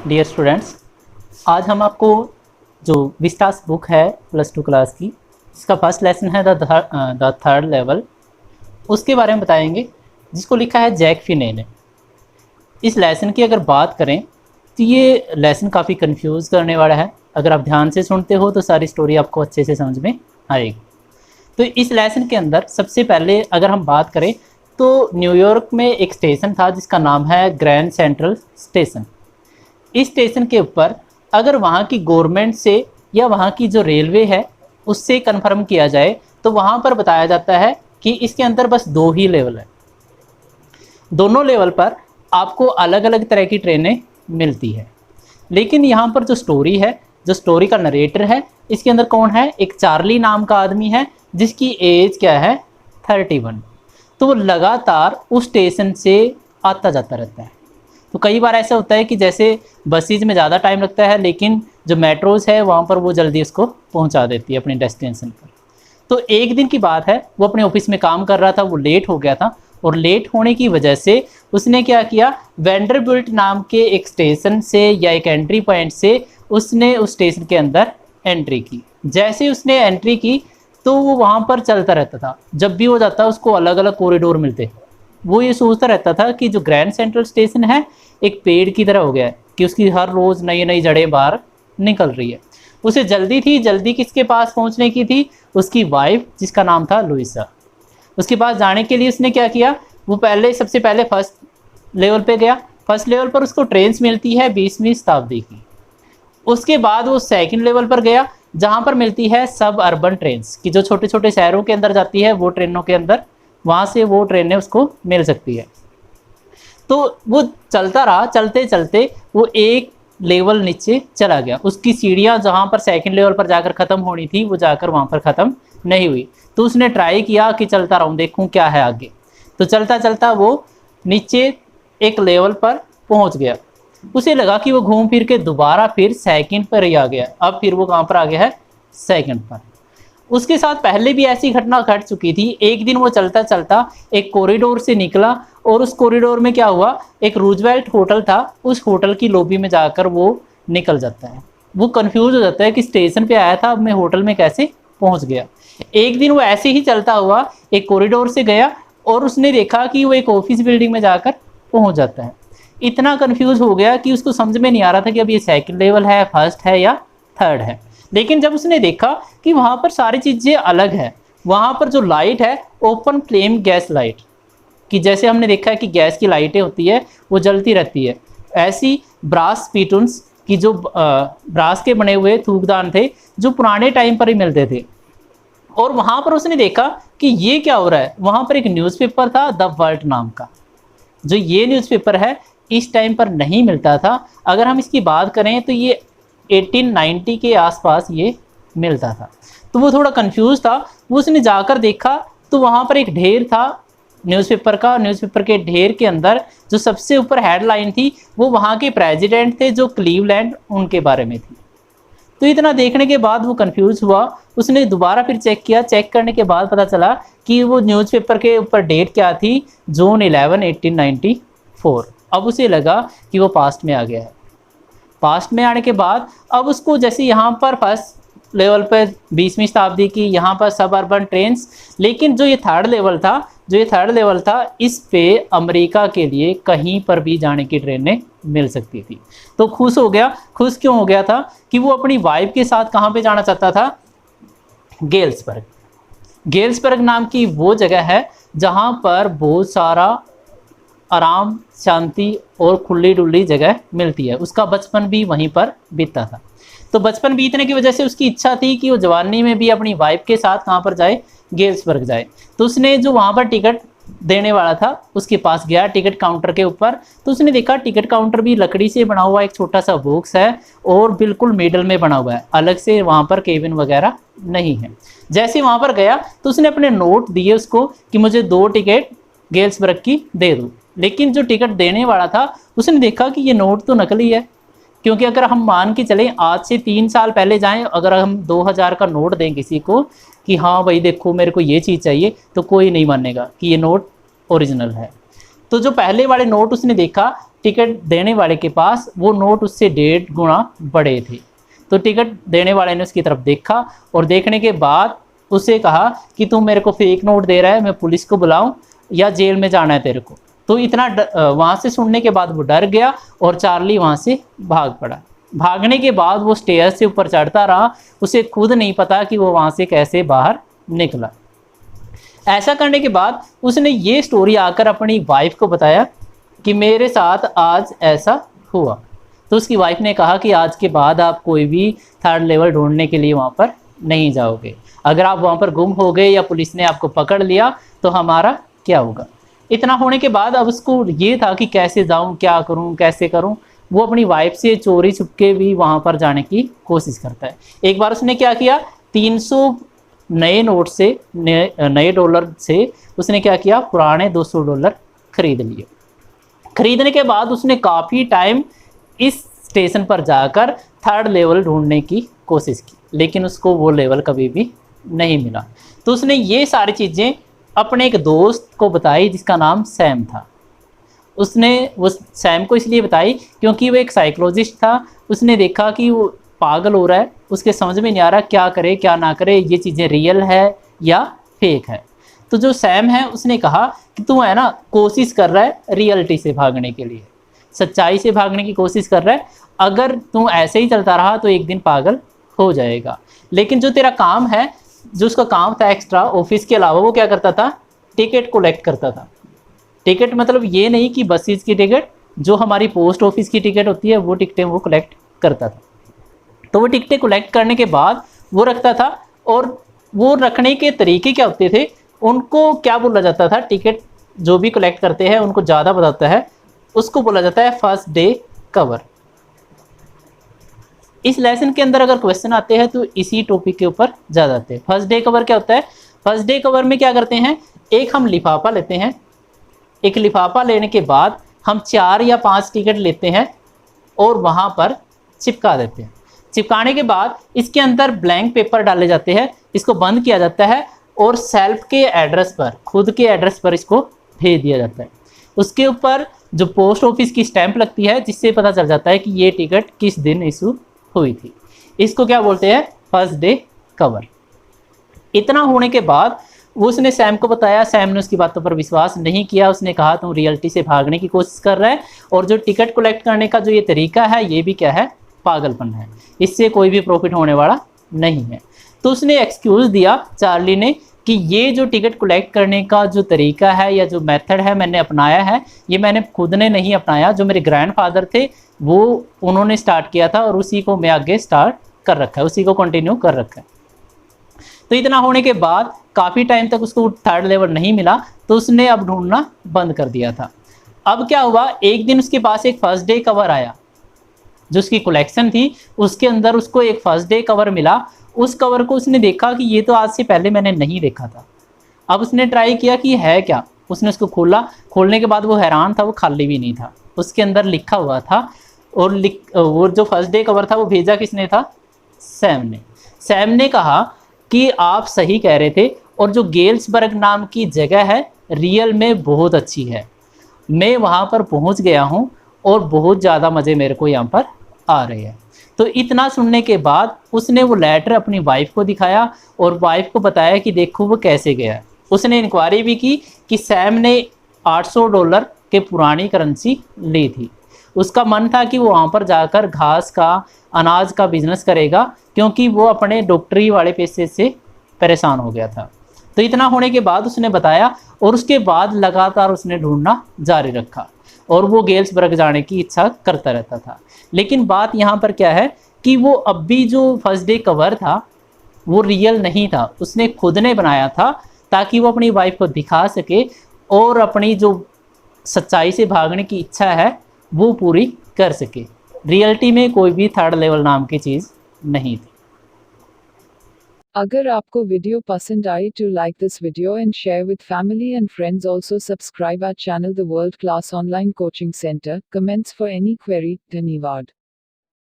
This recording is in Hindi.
डियर स्टूडेंट्स, आज हम आपको जो विस्टास बुक है +2 क्लास की, इसका फर्स्ट लेसन है द थर्ड लेवल, उसके बारे में बताएंगे, जिसको लिखा है जैक फिने ने। इस लेसन की अगर बात करें तो ये लेसन काफ़ी कंफ्यूज करने वाला है। अगर आप ध्यान से सुनते हो तो सारी स्टोरी आपको अच्छे से समझ में आएगी। तो इस लेसन के अंदर सबसे पहले अगर हम बात करें तो न्यूयॉर्क में एक स्टेशन था जिसका नाम है ग्रैंड सेंट्रल स्टेशन। इस स्टेशन के ऊपर अगर वहाँ की गवर्नमेंट से या वहाँ की जो रेलवे है उससे कंफर्म किया जाए तो वहाँ पर बताया जाता है कि इसके अंदर बस 2 ही लेवल है। दोनों लेवल पर आपको अलग अलग तरह की ट्रेनें मिलती है। लेकिन यहाँ पर जो स्टोरी है, जो स्टोरी का नरेटर है, इसके अंदर कौन है? एक चार्ली नाम का आदमी है जिसकी एज क्या है? 31। तो वो लगातार उस स्टेशन से आता जाता रहता है। तो कई बार ऐसा होता है कि जैसे बसेज में ज़्यादा टाइम लगता है, लेकिन जो मेट्रोज़ है वहाँ पर वो जल्दी उसको पहुँचा देती है अपनी डेस्टिनेशन पर। तो एक दिन की बात है, वो अपने ऑफिस में काम कर रहा था, वो लेट हो गया था और लेट होने की वजह से उसने क्या किया, वेंडरबिल्ट नाम के एक स्टेशन से या एक एंट्री पॉइंट से उसने उस स्टेशन के अंदर एंट्री की। जैसे उसने एंट्री की तो वो वहाँ पर चलता रहता था। जब भी वो जाता उसको अलग अलग कॉरिडोर मिलते। वो ये सोचता रहता था कि जो ग्रैंड सेंट्रल स्टेशन है एक पेड़ की तरह हो गया है कि उसकी हर रोज़ नई नई जड़ें बाहर निकल रही है। उसे जल्दी थी। जल्दी किसके पास पहुंचने की थी? उसकी वाइफ, जिसका नाम था लुइसा। उसके पास जाने के लिए उसने क्या किया, वो सबसे पहले फर्स्ट लेवल पे गया। फर्स्ट लेवल पर उसको ट्रेन्स मिलती है 20वीं शताब्दी की। उसके बाद वो सेकंड लेवल पर गया जहाँ पर मिलती है सब अर्बन ट्रेन्स की, जो छोटे छोटे शहरों के अंदर जाती है, वो ट्रेनों के अंदर वहाँ से वो ट्रेनें उसको मिल सकती है। तो वो चलता रहा, चलते चलते वो एक लेवल नीचे चला गया। उसकी सीढ़ियाँ जहाँ पर सेकंड लेवल पर जाकर ख़त्म होनी थी वो जाकर वहाँ पर ख़त्म नहीं हुई। तो उसने ट्राई किया कि चलता रहूँ, देखूँ क्या है आगे। तो चलता चलता वो नीचे एक लेवल पर पहुँच गया। उसे लगा कि वो घूम फिर के दोबारा फिर सेकंड पर ही आ गया। अब फिर वो कहाँ पर आ गया है? सेकंड पर। उसके साथ पहले भी ऐसी घटना घट चुकी थी। एक दिन वो चलता चलता एक कॉरिडोर से निकला और उस कॉरिडोर में क्या हुआ, एक रूजवेल्ट होटल था, उस होटल की लॉबी में जाकर वो निकल जाता है। वो कंफ्यूज हो जाता है कि स्टेशन पे आया था, अब मैं होटल में कैसे पहुंच गया। एक दिन वो ऐसे ही चलता हुआ एक कॉरिडोर से गया और उसने देखा कि वो एक ऑफिस बिल्डिंग में जाकर पहुँच जाता है। इतना कंफ्यूज हो गया कि उसको समझ में नहीं आ रहा था कि अब ये सेकंड लेवल है, फर्स्ट है या थर्ड है। लेकिन जब उसने देखा कि वहाँ पर सारी चीज़ें अलग है, वहाँ पर जो लाइट है ओपन फ्लेम गैस लाइट, कि जैसे हमने देखा है कि गैस की लाइटें होती है वो जलती रहती है, ऐसी ब्रास स्पीटून्स की जो ब्रास के बने हुए थूकदान थे जो पुराने टाइम पर ही मिलते थे। और वहाँ पर उसने देखा कि ये क्या हो रहा है। वहाँ पर एक न्यूज़पेपर था द वर्ल्ड नाम का। जो ये न्यूज़पेपर है इस टाइम पर नहीं मिलता था। अगर हम इसकी बात करें तो ये 1890 के आसपास ये मिलता था। तो वो थोड़ा कंफ्यूज था। वो उसने जाकर देखा तो वहाँ पर एक ढेर था न्यूज़पेपर का। न्यूज़पेपर के ढेर के अंदर जो सबसे ऊपर हेडलाइन थी वो वहाँ के प्रेसिडेंट थे जो क्लीवलैंड, उनके बारे में थी। तो इतना देखने के बाद वो कंफ्यूज हुआ। उसने दोबारा फिर चेक किया। चेक करने के बाद पता चला कि वो न्यूज़पेपर के ऊपर डेट क्या थी, जून 11, 1894। अब उसे लगा कि वो पास्ट में आ गया है। पास्ट में आने के बाद अब उसको जैसे यहाँ पर फर्स्ट लेवल पर 20वीं शताब्दी की यहाँ पर सब अर्बन ट्रेन्स, लेकिन जो ये थर्ड लेवल था इस पे अमेरिका के लिए कहीं पर भी जाने की ट्रेनें मिल सकती थी। तो खुश हो गया। खुश क्यों हो गया था कि वो अपनी वाइफ के साथ कहाँ पे जाना चाहता था? गेल्सबर्ग। गेल्सबर्ग नाम की वो जगह है जहाँ पर बहुत सारा आराम, शांति और खुली डुली जगह मिलती है। उसका बचपन भी वहीं पर बीतता था। तो बचपन बीतने की वजह से उसकी इच्छा थी कि वो जवानी में भी अपनी वाइफ के साथ कहाँ पर जाए? गेल्सबर्ग जाए। तो उसने जो वहाँ पर टिकट देने वाला था उसके पास गया, टिकट काउंटर के ऊपर। तो उसने देखा टिकट काउंटर भी लकड़ी से बना हुआ एक छोटा सा बॉक्स है और बिल्कुल मिडल में बना हुआ है, अलग से वहाँ पर केबिन वगैरह नहीं है। जैसे वहाँ पर गया तो उसने अपने नोट दिए उसको कि मुझे 2 टिकट गेल्सबर्ग की दे दो। लेकिन जो टिकट देने वाला था उसने देखा कि ये नोट तो नकली है, क्योंकि अगर हम मान के चलें आज से 3 साल पहले जाएं, अगर हम 2000 का नोट दें किसी को कि हाँ भाई देखो मेरे को ये चीज़ चाहिए, तो कोई नहीं मानेगा कि ये नोट ओरिजिनल है। तो जो पहले वाले नोट उसने देखा टिकट देने वाले के पास, वो नोट उससे 1.5 गुना बड़े थे। तो टिकट देने वाले ने उसकी तरफ देखा और देखने के बाद उसे कहा कि तुम मेरे को फेक नोट दे रहा है, मैं पुलिस को बुलाऊं या जेल में जाना है तेरे को। तो इतना वहाँ से सुनने के बाद वो डर गया और चार्ली वहाँ से भाग पड़ा। भागने के बाद वो स्टेयर से ऊपर चढ़ता रहा, उसे खुद नहीं पता कि वो वहाँ से कैसे बाहर निकला। ऐसा करने के बाद उसने ये स्टोरी आकर अपनी वाइफ को बताया कि मेरे साथ आज ऐसा हुआ। तो उसकी वाइफ ने कहा कि आज के बाद आप कोई भी 3rd लेवल ढूंढने के लिए वहाँ पर नहीं जाओगे। अगर आप वहाँ पर गुम हो गए या पुलिस ने आपको पकड़ लिया तो हमारा क्या होगा। इतना होने के बाद अब उसको ये था कि कैसे जाऊँ, क्या करूँ, कैसे करूँ। वो अपनी वाइफ से चोरी छुपके भी वहाँ पर जाने की कोशिश करता है। एक बार उसने क्या किया, 300 नए नोट से, नए डॉलर से उसने क्या किया, पुराने $200 खरीद लिए। खरीदने के बाद उसने काफ़ी टाइम इस स्टेशन पर जाकर 3rd लेवल ढूंढने की कोशिश की, लेकिन उसको वो लेवल कभी भी नहीं मिला। तो उसने ये सारी चीज़ें अपने एक दोस्त को बताई जिसका नाम सैम था। उसने वो सैम को इसलिए बताई क्योंकि वो एक साइकोलॉजिस्ट था। उसने देखा कि वो पागल हो रहा है, उसके समझ में नहीं आ रहा क्या करे क्या ना करे, ये चीज़ें रियल है या फेक है। तो जो सैम है उसने कहा कि तू है ना कोशिश कर रहा है रियलिटी से भागने के लिए, सच्चाई से भागने की कोशिश कर रहा है। अगर तू ऐसे ही चलता रहा तो एक दिन पागल हो जाएगा। लेकिन जो तेरा काम है, जो उसका काम था एक्स्ट्रा ऑफिस के अलावा, वो क्या करता था, टिकट कलेक्ट करता था। टिकट मतलब ये नहीं कि बसेस की टिकट, जो हमारी पोस्ट ऑफिस की टिकट होती है वो टिकटें वो कलेक्ट करता था। तो वो टिकटें कलेक्ट करने के बाद वो रखता था, और वो रखने के तरीके क्या होते थे, उनको क्या बोला जाता था, टिकट जो भी कलेक्ट करते हैं उनको ज़्यादा बताता है, उसको बोला जाता है फर्स्ट डे कवर। इस लेसन के अंदर अगर क्वेश्चन आते हैं तो इसी टॉपिक के ऊपर ज़्यादा आते हैं। फर्स्ट डे कवर क्या होता है, फर्स्ट डे कवर में क्या करते हैं, एक हम लिफाफा लेते हैं, एक लिफाफा लेने के बाद हम 4 या 5 टिकट लेते हैं और वहाँ पर चिपका देते हैं। चिपकाने के बाद इसके अंदर ब्लैंक पेपर डाले जाते हैं, इसको बंद किया जाता है और सेल्फ के एड्रेस पर, खुद के एड्रेस पर इसको भेज दिया जाता है। उसके ऊपर जो पोस्ट ऑफिस की स्टैंप लगती है, जिससे पता चल जाता है कि ये टिकट किस दिन इशू हुई थी। इसको क्या बोलते हैं, फर्स्ट डे कवर। इतना होने के बाद उसने सैम को बताया, सैम ने उसकी बातों पर विश्वास नहीं किया। उसने कहा तुम रियलिटी से भागने की कोशिश कर रहा है, और जो टिकट कलेक्ट करने का जो ये तरीका है ये भी क्या है, पागलपन है, इससे कोई भी प्रॉफिट होने वाला नहीं है। तो उसने एक्सक्यूज़ दिया चार्ली ने कि ये जो टिकट कलेक्ट करने का जो तरीका है या जो मेथड है मैंने अपनाया है, ये मैंने खुद ने नहीं अपनाया, जो मेरे ग्रैंडफादर थे वो उन्होंने स्टार्ट किया था और उसी को मैं आगे स्टार्ट कर रखा है, उसी को कंटिन्यू कर रखा है। तो इतना होने के बाद काफ़ी टाइम तक उसको 3rd लेवल नहीं मिला, तो उसने अब ढूंढना बंद कर दिया था। अब क्या हुआ, एक दिन उसके पास एक फर्स्ट डे कवर आया, जो उसकी कलेक्शन थी उसके अंदर उसको एक फर्स्ट डे कवर मिला। उस कवर को उसने देखा कि ये तो आज से पहले मैंने नहीं देखा था। अब उसने ट्राई किया कि है क्या, उसने उसको खोला। खोलने के बाद वो हैरान था, वो खाली भी नहीं था, उसके अंदर लिखा हुआ था। और वो जो फर्स्ट डे कवर था वो भेजा किसने था, सैम ने। सैम ने कहा कि आप सही कह रहे थे, और जो गेल्सबर्ग नाम की जगह है रियल में बहुत अच्छी है, मैं वहाँ पर पहुँच गया हूँ और बहुत ज़्यादा मज़े मेरे को यहाँ पर आ रहे हैं। तो इतना सुनने के बाद उसने वो लेटर अपनी वाइफ को दिखाया और वाइफ को बताया कि देखो वो कैसे गया। उसने इंक्वायरी भी की कि सैम ने $800 के पुरानी करेंसी ली थी। उसका मन था कि वो वहाँ पर जाकर घास का, अनाज का बिजनेस करेगा, क्योंकि वो अपने डॉक्टरी वाले पैसे से परेशान हो गया था। तो इतना होने के बाद उसने बताया, और उसके बाद लगातार उसने ढूंढना जारी रखा और वो गेल्सबर्ग जाने की इच्छा करता रहता था। लेकिन बात यहाँ पर क्या है कि वो अब भी जो फर्स्ट डे कवर था वो रियल नहीं था, उसने खुद ने बनाया था ताकि वो अपनी वाइफ को दिखा सके और अपनी जो सच्चाई से भागने की इच्छा है वो पूरी कर सके। रियलिटी में कोई भी 3rd लेवल नाम की चीज़ नहीं थी। अगर आपको वीडियो पसंद आए तो like this video and share with family and friends. Also subscribe our channel the world class online coaching centre. Comments for any query. धन्यवाद।